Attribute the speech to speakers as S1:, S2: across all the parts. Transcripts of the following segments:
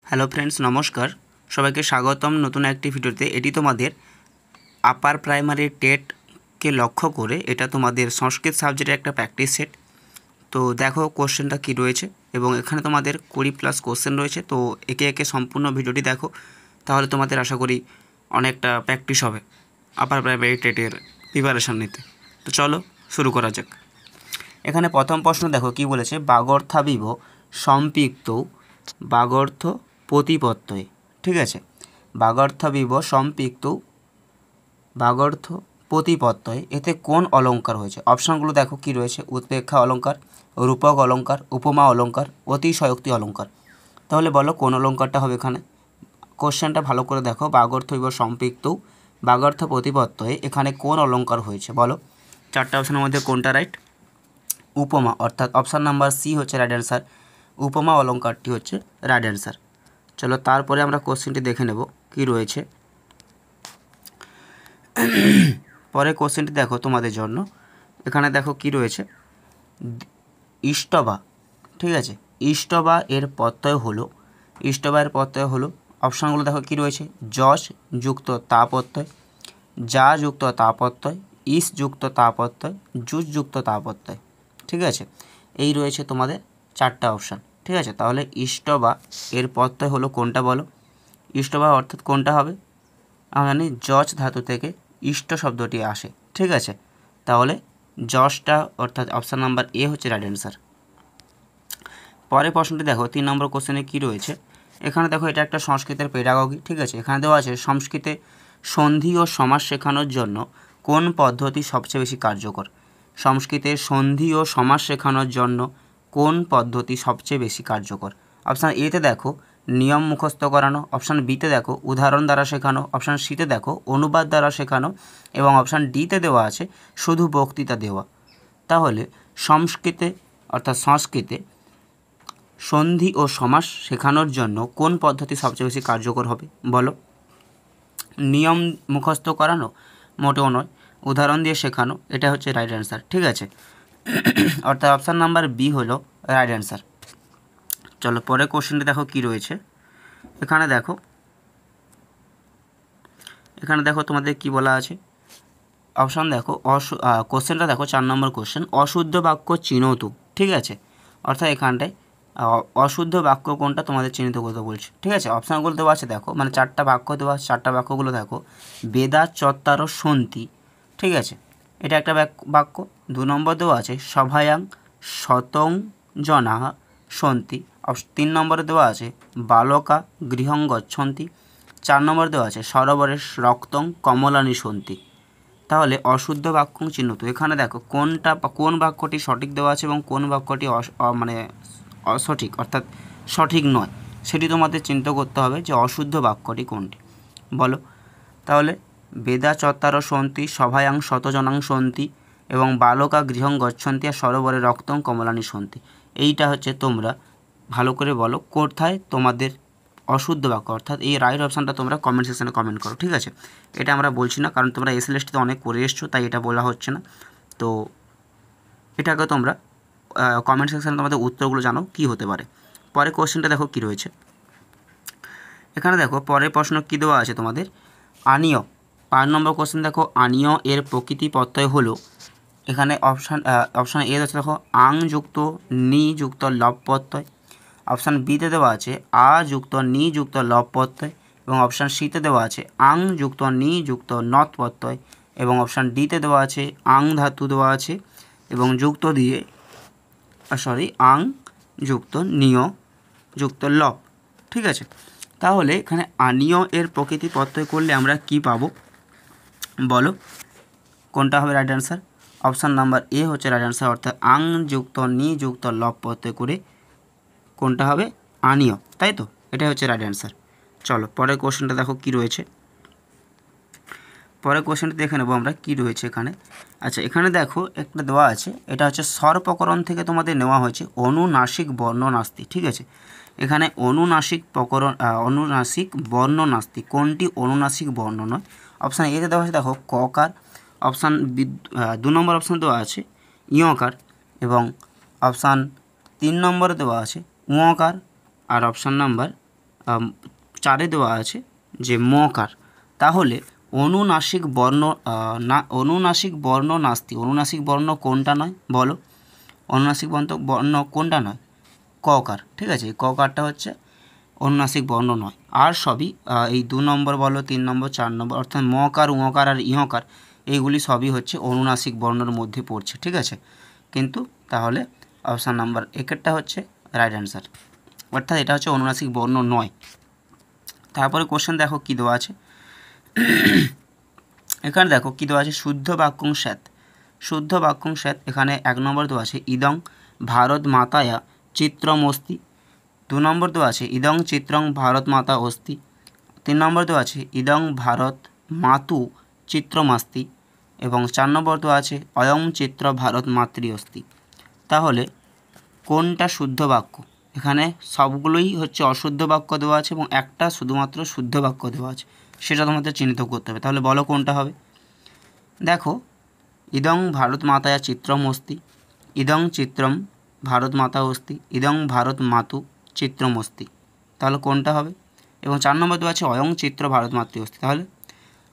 S1: Hello friends, নমস্কার। সবাইকে স্বাগতম নতুন একটি ভিডিওতে। এটি তোমাদের আপার প্রাইমারি টেটকে লক্ষ্য করে এটা তোমাদের সংস্কৃত সাবজেক্টের একটা প্র্যাকটিস সেট। তো দেখো কোশ্চেনটা কী রয়েছে, এবং এখানে তোমাদের 20+ কোশ্চেন রয়েছে। তো একে একে সম্পূর্ণ ভিডিওটি দেখো, তাহলে তোমাদের আশা করি অনেকটা প্র্যাকটিস হবে আপার প্রাইমারি টেটের প্রিপারেশান নিতে। তো চলো শুরু করা যাক। এখানে প্রথম প্রশ্ন দেখো কি বলেছে, বাগর্থাবিভ সম্পৃক্ত বাগর্থ প্রতিপত্তয়ে। ঠিক আছে, বাগর্থাবিভ সম্পৃক্ত বাগর্থ প্রতিপত্তয়ে এতে কোন অলঙ্কার হয়েছে? অপশানগুলো দেখো কি রয়েছে, উৎপ্রেক্ষা অলঙ্কার, রূপক অলঙ্কার, উপমা অলঙ্কার, অতিশয়োক্তি অলঙ্কার। তাহলে বলো কোন অলঙ্কারটা হবে এখানে? কোশ্চেনটা ভালো করে দেখো, বাগর্থবিভ সম্পৃক্ত বাগর্থ প্রতিপত্তয়ে এখানে কোন অলঙ্কার হয়েছে বলো। চারটা অপশানের মধ্যে কোনটা রাইট? উপমা, অর্থাৎ অপশান নাম্বার সি হচ্ছে রাইট অ্যান্সার। উপমা অলঙ্কারটি হচ্ছে রাইট অ্যান্সার। চলো তারপরে আমরা কোশ্চেনটি দেখে নেব কি রয়েছে। পরে কোশ্চেনটি দেখো তোমাদের জন্য, এখানে দেখো কি রয়েছে, ইষ্টবা। ঠিক আছে, ইষ্টবা এর প্রত্যয় হলো, ইষ্টবা এর প্রত্যয় হলো, অপশানগুলো দেখো কি রয়েছে, যশ যুক্ত তা প্রত্যয়, যা যুক্ত তা প্রত্যয়, ইস যুক্ত তা প্রত্যয়, যুজ যুক্ত তা প্রত্যয়। ঠিক আছে, এই রয়েছে তোমাদের চারটা অপশান। ঠিক আছে, তাহলে ইষ্টবা এর প্রত্যয় হলো কোনটা বলো? ইষ্টবা অর্থাৎ কোনটা হবে? আমরা জানি যশ ধাতু থেকে ইষ্ট শব্দটি আসে। ঠিক আছে, তাহলে যশটা অর্থাৎ অপশান নাম্বার এ হচ্ছে রাইট অ্যান্সার। পরের প্রশ্নটি দেখো, 3 নম্বর কোশ্চেনে কী রয়েছে। এখানে দেখো এটা একটা সংস্কৃতের পেডাগগি। ঠিক আছে, এখানে দেওয়া আছে সংস্কৃতে সন্ধি ও সমাস শেখানোর জন্য কোন পদ্ধতি সবচেয়ে বেশি কার্যকর? সংস্কৃতে সন্ধি ও সমাস শেখানোর জন্য কোন পদ্ধতি সবচেয়ে বেশি কার্যকর? অপশান এতে দেখো নিয়ম মুখস্থ করানো, অপশান বিতে দেখো উদাহরণ দ্বারা শেখানো, অপশান সিতে দেখো অনুবাদ দ্বারা শেখানো, এবং অপশান ডিতে দেওয়া আছে শুধু বক্তৃতা দেওয়া। তাহলে সংস্কৃতে অর্থাৎ সংস্কৃতে সন্ধি ও সমাস শেখানোর জন্য কোন পদ্ধতি সবচেয়ে বেশি কার্যকর হবে বলো? নিয়ম মুখস্থ করানো? মোটেও নয়, উদাহরণ দিয়ে শেখানো, এটা হচ্ছে রাইট অ্যান্সার। ঠিক আছে, অর্থাৎ অপশান নাম্বার বি হলো রাইট অ্যান্সার। চলো পরে কোশ্চেনটি দেখো কি রয়েছে। এখানে দেখো তোমাদের কি বলা আছে। অপশান দেখো, কোশ্চেনটা দেখো 4 নম্বর কোশ্চেন, অশুদ্ধ বাক্য চিহ্নত। ঠিক আছে, অর্থাৎ এখানটায় অশুদ্ধ বাক্য কোনটা তোমাদের চিহ্নিত করতে বলছে। ঠিক আছে, অপশানগুলো দেওয়া আছে দেখো, মানে 4টা বাক্য দেওয়া আছে, 4টা বাক্যগুলো দেখো। বেদা চত্বর সন্তি। ঠিক আছে, এটা একটা বাক্য। 2 নম্বর দেওয়া আছে সভায়াং শতং জনাঃ সন্তি। 3 নম্বরে দেওয়া আছে বালকা গৃহং গচ্ছন্তি। 4 নম্বর দেওয়া আছে সরোবরে রক্তং কমলানি সন্তি। তাহলে অশুদ্ধ বাক্য চিহ্নিত, এখানে দেখো কোনটা কোন বাক্যটি সঠিক দেওয়া আছে এবং কোন বাক্যটি মানে অসঠিক অর্থাৎ সঠিক নয়, সেটি তোমাদের চিন্তা করতে হবে যে অশুদ্ধ বাক্যটি কোনটি বলো। তাহলে বেদা চত্বর সন্তি, সভায়াং শতজনাং সন্তি, এবং বালকা গৃহং গচ্ছন্তি, আর সরোবরে রক্তং কমলানি সন্তি। এইটা হচ্ছে তোমরা ভালো করে বলো কোথায় তোমাদের অশুদ্ধ বাক্য, অর্থাৎ এই রাইট অপশানটা তোমরা কমেন্ট সেকশানে কমেন্ট করো। ঠিক আছে, এটা আমরা বলছি না, কারণ তোমরা এসএলএসটিতে অনেক করে এসছো, তাই এটা বলা হচ্ছে না। তো এটাকে তোমরা কমেন্ট সেকশানে তোমাদের উত্তরগুলো জানো কি হতে পারে। পরে কোশ্চেনটা দেখো কি রয়েছে। এখানে দেখো পরের প্রশ্ন কী দেওয়া আছে তোমাদের, আনীয়। 5 নম্বর কোশ্চেন দেখো, আনীয় এর প্রকৃতি প্রত্যয় হলো, এখানে অপশান এ আছে দেখো আং যুক্ত নি যুক্ত লব প্রত্যয়, অপশান বিতে দেওয়া আছে আ যুক্ত নি যুক্ত লব প্রত্যয়, এবং অপশান সিতে দেওয়া আছে আং যুক্ত নি যুক্ত নত প্রত্যয়, এবং অপশান ডিতে দেওয়া আছে আং ধাতু দেওয়া আছে এবং যুক্ত দিয়ে আং যুক্ত নিয় যুক্ত লব। ঠিক আছে, তাহলে এখানে আনীয় এর প্রকৃতি প্রত্যয় করলে আমরা কি পাবো বলো, কোনটা হবে right answer? Option number A হচ্ছে রাইট অ্যান্সার, অর্থাৎ আং যুক্ত নি যুক্ত লব প্রত্যয় করে কোনটা হবে আনীয়, তাই তো? এটা হচ্ছে রাইট অ্যান্সার। চলো পরের কোশ্চেনটা দেখো কি রয়েছে। পরের কোশ্চেনটা দেখে নেবো আমরা কি রয়েছে এখানে। আচ্ছা, এখানে দেখো একটা দেওয়া আছে, এটা হচ্ছে স্বর প্রকরণ থেকে তোমাদের নেওয়া হয়েছে, অনুনাসিক বর্ণ নাস্তি। ঠিক আছে, এখানে অনুনাসিক বর্ণ নাস্তি, কোনটি অনুনাসিক বর্ণ নয়? অপশান এতে দেওয়া আছে দেখো ককার, অপশান 2 নম্বর অপশান দেওয়া আছে ইয়কার, এবং অপশান 3 নম্বরে দেওয়া আছে উঁকার, আর অপশান নাম্বার চারে দেওয়া আছে যে মকার, তাহলে অনুনাসিক বর্ণ অনুনাসিক বর্ণ নাস্তি, অনুনাসিক বর্ণ কোনটা নয় বলো? অনুনাসিক বর্ণ কোনটা নয়? ককার। ঠিক আছে, ককারটা হচ্ছে অনুনাসিক বর্ণ নয়, আর সবই এই 2 নম্বর বলো, 3 নম্বর, 4 নম্বর, অর্থাৎ মকার, উমকার আর ইহকার এইগুলি সবই হচ্ছে অনুনাসিক বর্ণের মধ্যে পড়ছে। ঠিক আছে, কিন্তু তাহলে অপশান নাম্বার একেরটা হচ্ছে রাইট অ্যান্সার, অর্থাৎ এটা হচ্ছে অনুনাসিক বর্ণ নয়। তারপরে কোশ্চেন দেখো কী দেওয়া আছে, এখানে দেখো কী দেওয়া আছে, শুদ্ধ বাক্যং স্যাৎ। শুদ্ধ বাক্যং স্যাৎ, এখানে 1 নম্বর দেওয়া আছে ইদং ভারত মাতায়া চিত্রমস্তি। 2 নম্বর দেওয়া আছে ইদং চিত্রং ভারত মাতা অস্তি। 3 নম্বর দেওয়া আছে ইদং ভারত মাতু চিত্রমাস্তি। এবং 4 নম্বর দেওয়া আছে অয়ং চিত্র ভারত মাতৃ অস্তি। তাহলে কোনটা শুদ্ধ বাক্য? এখানে সবগুলোই হচ্ছে অশুদ্ধ বাক্য দেওয়া আছে এবং একটা শুধুমাত্র শুদ্ধ বাক্য দেওয়া আছে, সেটা তোমাদের চিহ্নিত করতে হবে। তাহলে বলো কোনটা হবে? দেখো, ইদং ভারত মাতায়া চিত্রম অস্তি, ইদং চিত্রম ভারত মাতা অস্তি, ইদং ভারত মাতু চিত্রম অস্তি। তাহলে কোনটা হবে? এবং 4 নম্বর দেওয়া আছে অয়ং চিত্র ভারত মাতৃ অস্তি। তাহলে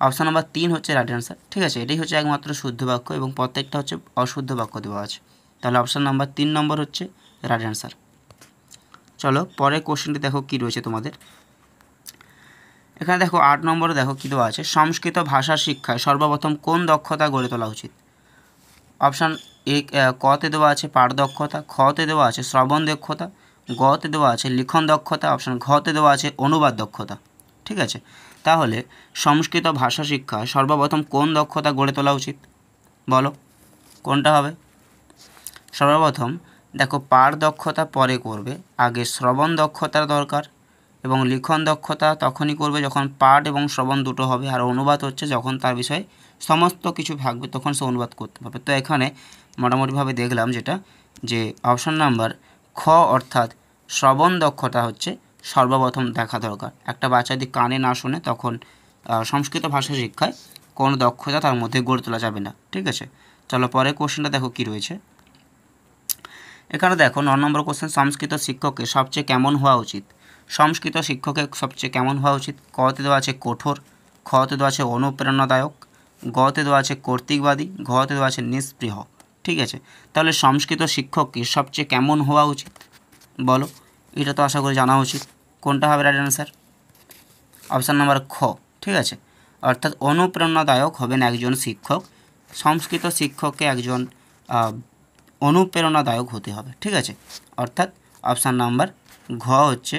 S1: অপশান নাম্বার 3 হচ্ছে রাইট অ্যান্সার। ঠিক আছে, এটাই হচ্ছে একমাত্র শুদ্ধ বাক্য এবং প্রত্যেকটা হচ্ছে অশুদ্ধ বাক্য দেওয়া আছে। তাহলে অপশান নাম্বার 3 নম্বর হচ্ছে রাইট অ্যান্সার। চলো পরের কোশ্চেনটি দেখো কী রয়েছে তোমাদের। এখানে দেখো 8 নম্বরে দেখো কী দেওয়া আছে, সংস্কৃত ভাষা শিক্ষায় সর্বপ্রথম কোন দক্ষতা গড়ে তোলা উচিত? অপশান এ কতে দেওয়া আছে পাঠ দক্ষতা, খতে দেওয়া আছে শ্রবণ দক্ষতা, গতে দেওয়া আছে লিখন দক্ষতা, অপশান ঘতে দেওয়া আছে অনুবাদ দক্ষতা। ঠিক আছে, তাহলে সংস্কৃত ভাষা শিক্ষায় সর্বপ্রথম কোন দক্ষতা গড়ে তোলা উচিত বলো, কোনটা হবে? সর্বপ্রথম দেখো, পাঠ দক্ষতা পরে করবে, আগে শ্রবণ দক্ষতার দরকার, এবং লিখন দক্ষতা তখনই করবে যখন পাঠ এবং শ্রবণ দুটো হবে, আর অনুবাদ হচ্ছে যখন তার বিষয়ে সমস্ত কিছু থাকবে তখন সে অনুবাদ করতে পারবে। তো এখানে মোটামুটিভাবে দেখলাম যেটা, যে অপশান নাম্বার খ অর্থাৎ শ্রবণ দক্ষতা হচ্ছে সর্বপ্রথম দেখা দরকার। একটা বাচ্চা যদি কানে না শোনে তখন সংস্কৃত ভাষা শিক্ষায় কোনো দক্ষতা তার মধ্যে গড়ে তোলা যাবে না। ঠিক আছে, চলো পরের কোশ্চেনটা দেখো কী রয়েছে। এখানে দেখো 9 নম্বর কোশ্চেন, সংস্কৃত শিক্ষকের সবচেয়ে কেমন হওয়া উচিত? সংস্কৃত শিক্ষকের সবচেয়ে কেমন হওয়া উচিত? কতে দেওয়া আছে কঠোর, খতে দেওয়া আছে অনুপ্রেরণাদায়ক, গতে দেওয়া আছে কর্তৃকবাদী, ঘতে দেওয়া আছে নিস্পৃহ। ঠিক আছে, তাহলে সংস্কৃত শিক্ষকের সবচেয়ে কেমন হওয়া উচিত বলো? এটা তো আশা করি জানা উচিত। কোনটা হবে রাইট অ্যান্সার? অপশান নাম্বার খ। ঠিক আছে, অর্থাৎ অনুপ্রেরণাদায়ক হবেন একজন শিক্ষক, সংস্কৃত শিক্ষককে একজন অনুপ্রেরণাদায়ক হতে হবে। ঠিক আছে, অর্থাৎ অপশান নাম্বার ঘ হচ্ছে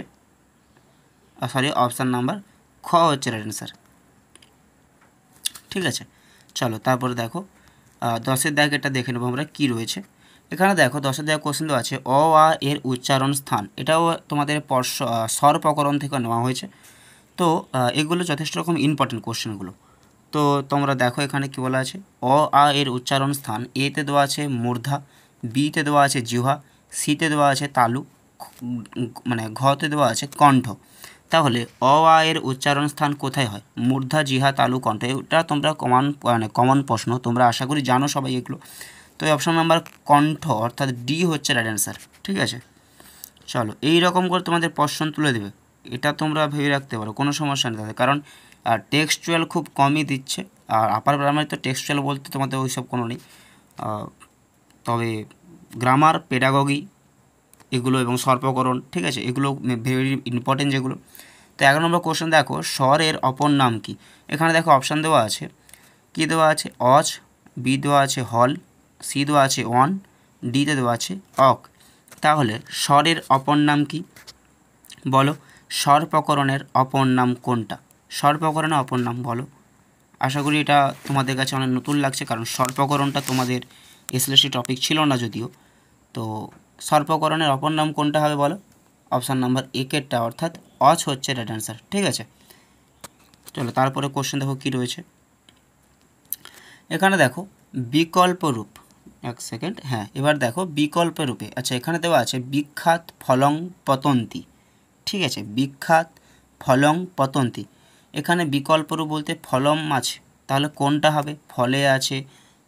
S1: অপশান নাম্বার খ হচ্ছে রাইট অ্যান্সার। ঠিক আছে, চলো তারপরে দেখো 10-এর দাগ, এটা দেখে নেবো আমরা কী রয়েছে। এখানে দেখো 10-এর দাগ কোশ্চেন দেওয়া আছে অ আ এর উচ্চারণ স্থান, এটাও তোমাদের স্বর প্রকরণ থেকে নেওয়া হয়েছে। তো এগুলো যথেষ্ট রকম ইম্পর্টেন্ট কোশ্চেনগুলো। তো তোমরা দেখো এখানে কী বলা আছে, অ আ এর উচ্চারণ স্থান, এতে দেওয়া আছে মূর্ধা, বিতে দেওয়া আছে জিহ্বা, সিতে দেওয়া আছে তালু, মানে ঘতে দেওয়া আছে কণ্ঠ। তাহলে অ আ এর উচ্চারণ স্থান কোথায় হয়? মূর্ধা, জিহ্বা, তালু, কণ্ঠ। এটা তোমরা কমন প্রশ্ন, তোমরা আশা করি জানো সবাই এগুলো। তো অপশান নাম্বার কণ্ঠ অর্থাৎ ডি হচ্ছে রাইট অ্যান্সার। ঠিক আছে, চলো এই রকম করে তোমাদের প্রশ্ন তুলে দেবে, এটা তোমরা ভেবে রাখতে পারো, কোনো সমস্যা নেই তাদের, কারণ টেক্সচুয়াল খুব কমই দিচ্ছে, আর আপার প্রাইমারি তো টেক্সচুয়াল বলতে তোমাদের ওইসব কোনো নেই, তবে গ্রামার, পেডাগগি এগুলো এবং স্বরপ্রকরণ, ঠিক আছে, এগুলো ভেরি ইম্পর্টেন্ট যেগুলো। তো 11 নম্বর কোশ্চেন দেখো, স্বরের অপর নাম কি? এখানে দেখো অপশান দেওয়া আছে, কি দেওয়া আছে? অজ, বি দেওয়া আছে হল, সি দেওয়া আছে ওয়ান, ডিতে দেওয়া আছে অক। তাহলে স্বরের অপর নাম কি বলো? স্বর প্রকরণের অপর নাম কোনটা? স্বর প্রকরণের অপর নাম বলো। আশা করি এটা তোমাদের কাছে অনেক নতুন লাগছে, কারণ স্বর প্রকরণটা তোমাদের এসএলএসটি টপিক ছিল না যদিও। তো স্বর প্রকরণের অপর নাম কোনটা হবে বলো? অপশান নাম্বার একেরটা অর্থাৎ অজ হচ্ছে রাইট অ্যান্সার। ঠিক আছে, চলো তারপরে কোশ্চেন দেখো কী রয়েছে। এখানে দেখো বিকল্প রূপ, এক সেকেন্ড, হ্যাঁ এবার দেখো বিকল্প রূপে, আচ্ছা এখানে দেওয়া আছে বিখ্যাত ফলং পতন্তি। ঠিক আছে, বিখ্যাত ফলং পতন্তি, এখানে বিকল্প রূপ বলতে ফলম আছে, তাহলে কোনটা হবে? ফলে আছে,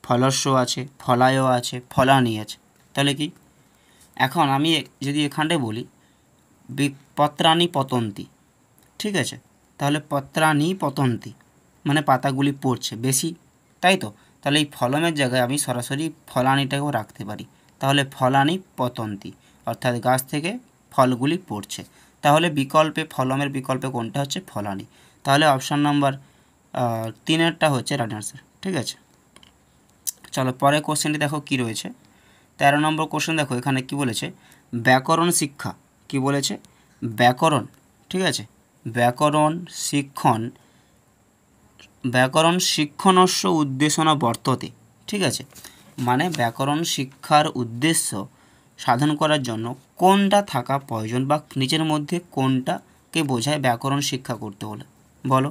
S1: ফলস্য আছে, ফলায় আছে, ফলানি আছে, তাহলে কি? এখন আমি যদি এখানটায় বলি পত্রাণি পতন্তি, ঠিক আছে, তাহলে পত্রাণি পতন্তি মানে পাতাগুলি পড়ছে বেশি, তাই তো। তাহলে এই ফলমের জায়গায় আমি সরাসরি ফলানিটাকেও রাখতে পারি, তাহলে ফলানি পতন্তি অর্থাৎ গাছ থেকে ফলগুলি পড়ছে। তাহলে বিকল্পে ফলমের বিকল্পে কোনটা হচ্ছে ফলানি। তাহলে অপশান নাম্বার 3-এরটা হচ্ছে রাইট অ্যান্সার। ঠিক আছে, চলো পরের কোশ্চেনটি দেখো কি রয়েছে। 13 নম্বর কোশ্চেন দেখো, এখানে কি বলেছে, ব্যাকরণ শিক্ষা কি বলেছে, ব্যাকরণ, ঠিক আছে, ব্যাকরণ শিক্ষণস্য উদ্দেশ্যনা বর্ততে, ঠিক আছে, মানে ব্যাকরণ শিক্ষার উদ্দেশ্য সাধন করার জন্য কোনটা থাকা প্রয়োজন বা নিজের মধ্যে কোনটাকে বোঝায় ব্যাকরণ শিক্ষা করতে হলে বলো।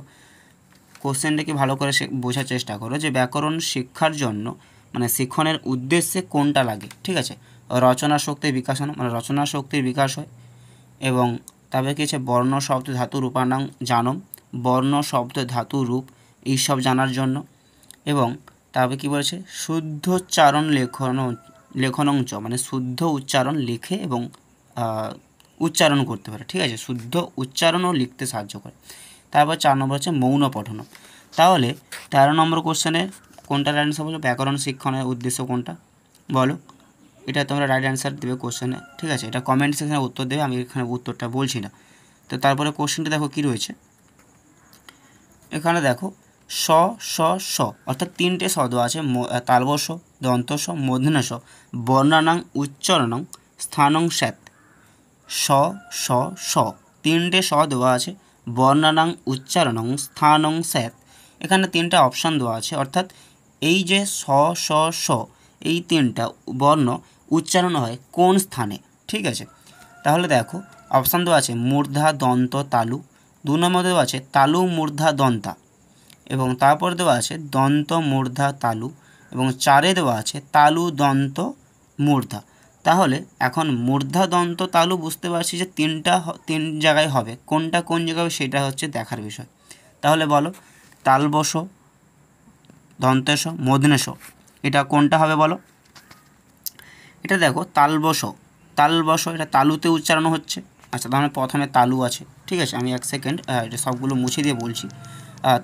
S1: কোশ্চেনটাকে ভালো করে বোঝার চেষ্টা করো যে ব্যাকরণ শিক্ষার জন্য মানে শিক্ষণের উদ্দেশ্যে কোনটা লাগে। ঠিক আছে, রচনা শক্তির বিকাশ মানে রচনা শক্তির বিকাশ হয়, এবং তারপরে কী আছে, বর্ণ শব্দ ধাতু রূপানাং জানম, বর্ণ শব্দ ধাতু রূপ এইসব জানার জন্য, এবং তারপরে কী বলেছে, শুদ্ধোচ্চারণ লেখনঞ্চ মানে শুদ্ধ উচ্চারণ লিখে এবং উচ্চারণ করতে পারে। ঠিক আছে, শুদ্ধ উচ্চারণও লিখতে সাহায্য করে। তারপর 4 নম্বর হচ্ছে মৌন পঠন। তাহলে 13 নম্বর কোশ্চেনে কোনটা রাইট অ্যান্সার বলো, ব্যাকরণ শিক্ষণের উদ্দেশ্য কোনটা বলো, এটা তোমরা রাইট অ্যান্সার দেবে কোশ্চেনে। ঠিক আছে, এটা কমেন্ট সেকশনে উত্তর দেবে, আমি এখানে উত্তরটা বলছি না। তো তারপরে কোশ্চেনটা দেখো কি রয়েছে, এখানে দেখো স স স অর্থাৎ 3টে স দেওয়া আছে, তালবস, দন্তস, মূর্ধন্য স, বর্ণানাং উচ্চারণং স্থানং স্যাত। স স স 3টে স দেওয়া আছে, বর্ণানাং উচ্চারণং স্থানং স্যাত। এখানে 3টা অপশান দেওয়া আছে, অর্থাৎ এই যে স স স এই 3টা বর্ণ উচ্চারণ হয় কোন স্থানে। ঠিক আছে, তাহলে দেখো অপশান দেওয়া আছে মূর্ধা দন্ত তালু, 2 নম্বর দেওয়া আছে তালু মূর্ধা দন্তা, এবং তারপর দেওয়া আছে দন্ত মূর্ধা তালু, এবং 4-এ দেওয়া আছে তালু দন্ত মূর্ধা। তাহলে এখন মূর্ধা দন্ত তালু বুঝতে পারছি যে 3 জায়গায় হবে, কোনটা কোন জায়গায় সেটা হচ্ছে দেখার বিষয়। তাহলে বলো তালবস, দন্তেশ, মূর্ধন্যশ, এটা কোনটা হবে বলো। এটা দেখো তালবস, এটা তালুতে উচ্চারণ হচ্ছে। আচ্ছা, তাহলে প্রথমে তালু আছে। ঠিক আছে, আমি 1 সেকেন্ড এটা সবগুলো মুছে দিয়ে বলছি।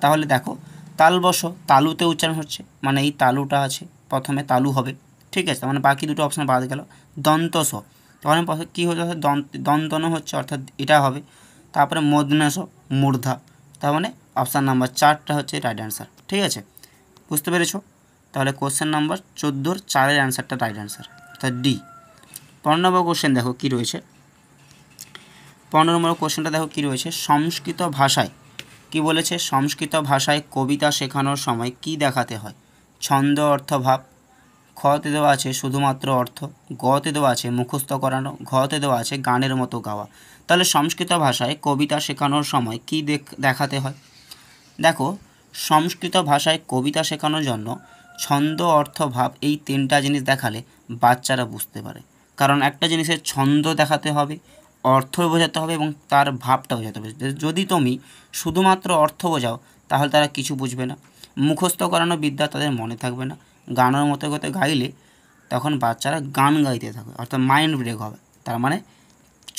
S1: তাহলে দেখো তালবস তালুতে উচ্চারণ হচ্ছে, মানে এই তালুটা আছে প্রথমে তালু হবে। ঠিক আছে, মানে বাকি দুটো অপশান বাদ গেল। দন্তস তখন কী হচ্ছে, দন্তন হচ্ছে, অর্থাৎ এটা হবে। তারপরে মূর্ধন্যশ মূর্ধা, তার মানে অপশান নাম্বার 4টা হচ্ছে রাইট অ্যান্সার। ঠিক আছে, বুঝতে পেরেছো। তাহলে কোশ্চেন নাম্বার 14-র 4-এর অ্যান্সারটা রাইট অ্যান্সার, অর্থাৎ ডি। 15 নম্বর কোশ্চেন দেখো কী রয়েছে। 15 নম্বর কোশ্চেনটা দেখো কী রয়েছে, সংস্কৃত ভাষায় কি বলেছে, সংস্কৃত ভাষায় কবিতা শেখানোর সময় কি দেখাতে হয়, ছন্দ, অর্থ, ভাব। খতে দেওয়া আছে শুধুমাত্র অর্থ, গতে দেওয়া আছে মুখস্থ করানো, ঘতে দেওয়া আছে গানের মতো গাওয়া। তাহলে সংস্কৃত ভাষায় কবিতা শেখানোর সময় কি দেখাতে হয়। দেখো সংস্কৃত ভাষায় কবিতা শেখানোর জন্য ছন্দ, অর্থ, ভাব এই 3টা জিনিস দেখালে বাচ্চারা বুঝতে পারে। কারণ একটা জিনিসের ছন্দ দেখাতে হবে, অর্থ বোঝাতে হবে, এবং তার ভাবটা বোঝাতে হবে। যদি তুমি শুধুমাত্র অর্থ বোঝাও তাহলে তারা কিছু বুঝবে না, মুখস্থ করানো বিদ্যা তাদের মনে থাকবে না। গানের মতো করতে গাইলে তখন বাচ্চারা গান গাইতে থাকবে, অর্থাৎ মাইন্ড ব্রেক হবে। তার মানে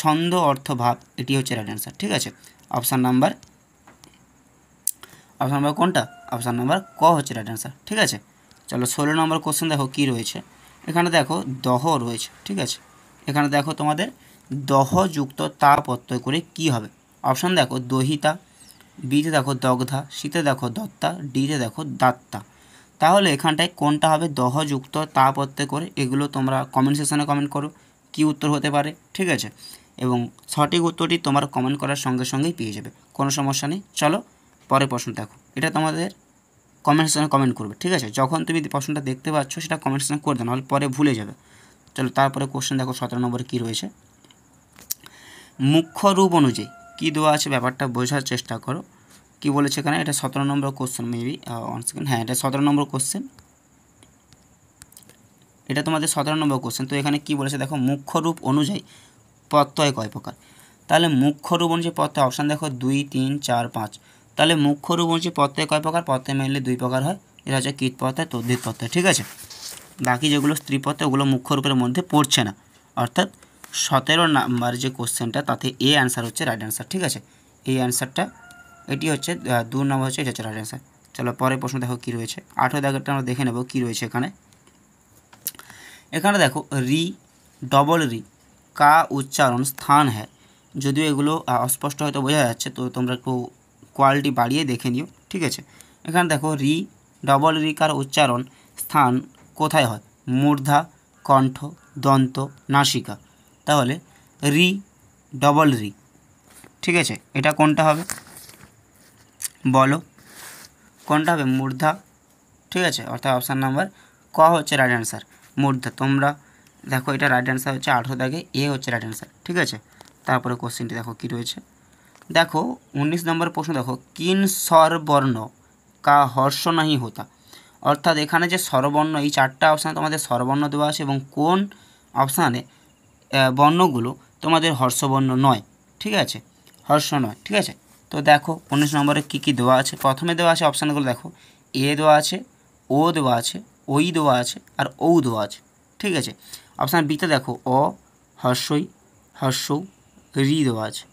S1: ছন্দ, অর্থ, ভাব এটি হচ্ছে রাইট অ্যান্সার। ঠিক আছে, অপশান নাম্বার কোনটা, অপশান নাম্বার ক হচ্ছে রাইট অ্যান্সার। ঠিক আছে, চলো 16 নম্বর কোশ্চেন দেখো কি রয়েছে। এখানে দেখো দহ রয়েছে। ঠিক আছে, এখানে দেখো তোমাদের দহযুক্ত তা প্রত্যয় করে কি হবে। অপশান দেখো দহিতা, বিতে দেখো দগ্ধা, সিতে দেখো দত্তা, ডিতে দেখো দাত্তা। তাহলে এখানটায় কোনটা হবে দহযুক্ত তা প্রত্যয় করে, এগুলো তোমরা কমেন্ট সেকশানে কমেন্ট করো কি উত্তর হতে পারে। ঠিক আছে, এবং সঠিক উত্তরটি তোমার কমেন্ট করার সঙ্গে সঙ্গেই পেয়ে যাবে, কোনো সমস্যা নেই। চলো পরের প্রশ্ন দেখো, এটা তোমাদের কমেন্ট সেকশানে কমেন্ট করবে। ঠিক আছে, যখন তুমি প্রশ্নটা দেখতে পাচ্ছ সেটা কমেন্ট সেকশানে করে দাও, নাহলে পরে ভুলে যাবে। চলো তারপরে কোশ্চেন দেখো 17 নম্বরে কী রয়েছে। মুখ্য রূপ অনুযায়ী কী দেওয়া আছে ব্যাপারটা বোঝার চেষ্টা করো। কি বলেছে এখানে, এটা 17 নম্বর কোশ্চেন, মেবি 1 সেকেন্ড, হ্যাঁ এটা 17 নম্বর কোশ্চেন, এটা তোমাদের 17 নম্বর কোশ্চেন। তো এখানে কি বলেছে দেখো, মুখ্য রূপ অনুযায়ী প্রত্যয় কয় প্রকার। তাহলে মুখ্য রূপ অনুযায়ী প্রত্যয় অপশান দেখো 2, 3, 4, 5। তাহলে মুখ্য রূপ অনুযায়ী প্রত্যয় কয় প্রকার, প্রত্যয় মেনলি 2 প্রকার হয়, এটা হচ্ছে কৃৎ প্রত্যয়, তদ্ধিত প্রত্যয়। ঠিক আছে, বাকি যেগুলো স্ত্রী প্রত্যয় ওগুলো মুখ্য রূপের মধ্যে পড়ছে না। অর্থাৎ 17 নাম্বার যে কোশ্চেনটা তাতে এ অ্যান্সার হচ্ছে রাইট অ্যান্সার। ঠিক আছে, এই অ্যান্সারটা এটি হচ্ছে 2 নম্বর হচ্ছে, এটা হচ্ছে রাইট অ্যান্সার। চলো পরের প্রশ্ন দেখো কী রয়েছে। 18 দাগেরটা আমরা দেখে নেব কী রয়েছে এখানে। এখানে দেখো রি ডবল রি কা উচ্চারণ স্থান হ্যাঁ, যদিও এগুলো অস্পষ্ট হয়তো বোঝা যাচ্ছে, তো তোমরা একটু কোয়ালিটি বাড়িয়ে দেখে নিও, ঠিক আছে। এখানে দেখো রি ডবল রি কার উচ্চারণ স্থান কোথায় হয়? মূর্ধা, কণ্ঠ, দন্ত, নাসিকা। তাহলে রি ডবল রি, ঠিক আছে, এটা কোনটা হবে বলো? কোনটা হবে? মূর্ধা, ঠিক আছে, অর্থাৎ অপশান নাম্বার ক হচ্ছে রাইট অ্যান্সার, মূর্ধা। তোমরা দেখো এটা রাইট অ্যান্সার হচ্ছে 18 দাগে এ হচ্ছে রাইট অ্যান্সার, ঠিক আছে। তারপরে কোশ্চেনটি দেখো কী রয়েছে। দেখো 19 নম্বর প্রশ্ন দেখো, কিন স্বরবর্ণ কা হর্ষ নাহি হোতা। অর্থাৎ এখানে যে স্বরবর্ণ, এই 4টা অপশানে তোমাদের স্বরবর্ণ দেওয়া আছে এবং কোন অপশানে বর্ণগুলো তোমাদের হর্ষবর্ণ নয়, ঠিক আছে, হর্ষ নয়, ঠিক আছে। তো দেখো 19 নম্বরে কী কী দেওয়া আছে। প্রথমে দেওয়া আছে অপশানগুলো দেখো, এ দেওয়া আছে, ও দেওয়া আছে, ওই দেওয়া আছে, আর ঔ দেওয়া আছে, ঠিক আছে। অপশান বিতে দেখো অ, হর্ষই, হর্ষৌ, রি দেওয়া আছে,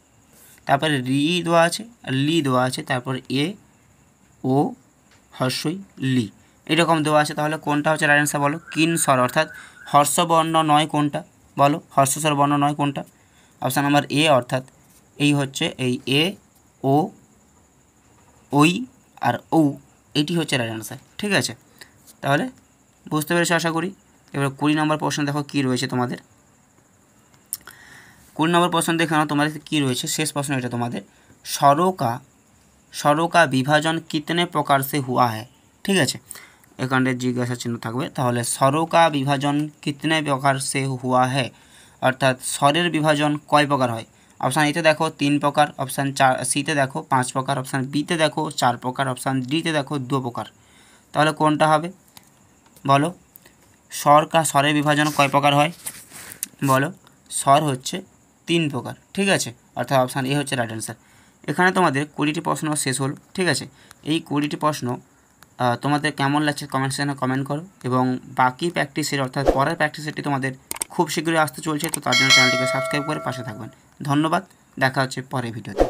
S1: তারপরে রি দেওয়া আছে, লি দেওয়া আছে, তারপর এ, ও, হর্ষই, লি, এরকম দেওয়া আছে। তাহলে কোনটা হচ্ছে রাইট অ্যান্সার বলো? কিন স্বর, অর্থাৎ হর্ষবর্ণ নয় কোনটা বলো? হর্ষস্বর বর্ণ নয় কোনটা? অপশান নাম্বার এ, অর্থাৎ এই হচ্ছে এই এ, ও, ওই আর ঔ, এটি হচ্ছে রাইট অ্যান্সার, ঠিক আছে। তাহলে বুঝতে পেরেছো আশা করি। এবার 20 নম্বর প্রশ্ন দেখো কী রয়েছে তোমাদের। 20 নম্বর প্রশ্ন দেখে নাও তোমাদের কী রয়েছে, শেষ প্রশ্ন এটা তোমাদের। स्वरों का विभाजन कितने प्रकार से हुआ है, ঠিক আছে, এখানে জিজ্ঞাসা চিহ্ন থাকবে। তাহলে स्वरों का विभाजन कितने प्रकार से हुआ है, অর্থাৎ স্বরের বিভাজন কয় প্রকার হয়? অপশান এতে দেখো 3 প্রকার, অপশান সিতে দেখো 5 প্রকার, অপশান বিতে দেখো 4 প্রকার, অপশান ডিতে দেখো 2 প্রকার। তাহলে কোনটা হবে বলো? স্বরের বিভাজন কয় প্রকার হয় বলো? স্বর হচ্ছে 3 প্রকার, ঠিক আছে, অর্থাৎ অপশান এ হচ্ছে রাইট অ্যান্সার। এখানে তোমাদের 20টি প্রশ্ন শেষ হলো, ঠিক আছে। এই 20টি প্রশ্ন তোমাদের কেমন লাগছে কমেন্ট সেকশনে কমেন্ট করো, এবং বাকি প্র্যাকটিসের অর্থাৎ পরের প্র্যাকটিসেরটি তোমাদের খুব শীঘ্রই আসতে চলছে, তো তার জন্য চ্যানেলটিকে সাবস্ক্রাইব করে পাশে থাকবেন। ধন্যবাদ, দেখা হচ্ছে পরের ভিডিওতে।